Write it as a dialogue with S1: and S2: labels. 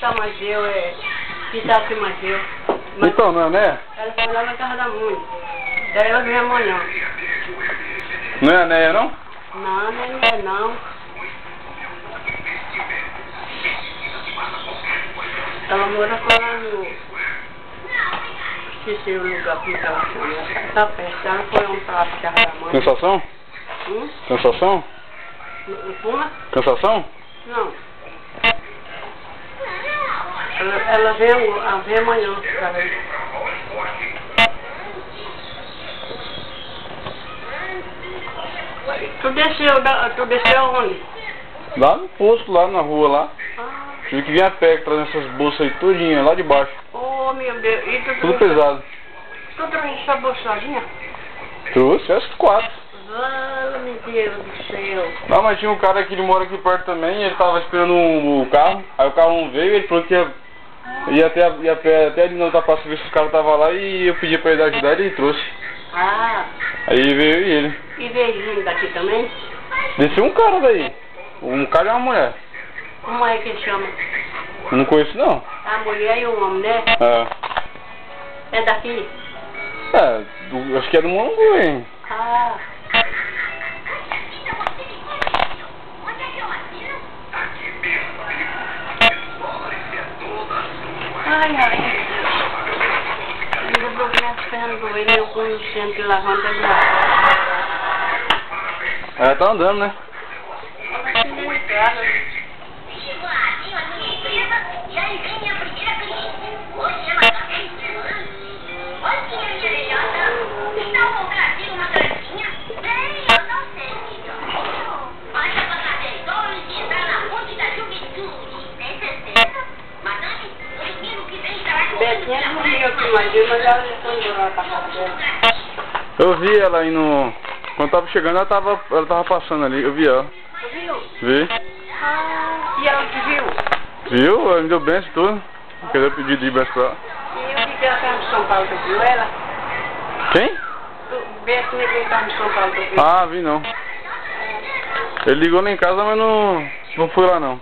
S1: tá mais eu, que tá aqui mais eu. Mas
S2: Então, não é, né?
S1: ela foi lá na casa da mãe. Daí ela vem amanhã.
S2: Não é a Neia, não?
S1: Não, não é não. Ela mora lá no... Esqueci o lugar como ela chama. Tá perto. Ela foi ontem pra casa da mãe.
S2: Cansação? Cansação?
S1: Fuma?
S2: Cansação?
S1: Não. Ela vem amanhã. Tu desceu onde?
S2: Lá no posto, lá na rua, lá.
S1: Ah.
S2: Tive que vir a pé trazendo essas bolsas aí tudinho, lá de baixo.
S1: Oh, meu Deus. E tu
S2: Tudo pesado.
S1: Tu trouxe essa bolsa sozinha?
S2: Trouxe as 4.
S1: Meu Deus do céu.
S2: Não, mas tinha um cara que ele mora aqui perto também, ele tava esperando o carro, aí o carro não veio, ele falou que ia até ali não tá pra ver se os caras estavam lá e eu pedi pra ele ajudar e ele trouxe.
S1: Ah.
S2: Aí veio ele.
S1: E veio gente daqui também?
S2: Desceu um cara daí. Um cara e uma mulher.
S1: Como é que chama?
S2: Não conheço não.
S1: A mulher e o homem, né? É daqui?
S2: Acho que é do Mongu, hein?
S1: Ah. Ai, ai. Ainda vou minhas pernas doendo, eu com sempre lavando a minha.
S2: Tá andando, né?
S1: Betinha dormiu aqui mais dia, mas ela já foi embora pra casa dela.
S2: Eu vi ela aí no... Quando tava chegando, ela tava passando ali, eu vi ela.
S1: Tu viu?
S2: Vi.
S1: Ah, e ela te viu?
S2: Viu? Ela me deu benção e tudo. Eu queria pedir de benção pra ela.
S1: E eu vi que ela estava em São Paulo, tu viu ela?
S2: Quem?
S1: Betinha que estava em São Paulo, tu viu?
S2: Ah, vi não. Ele ligou lá em casa, mas não fui lá não.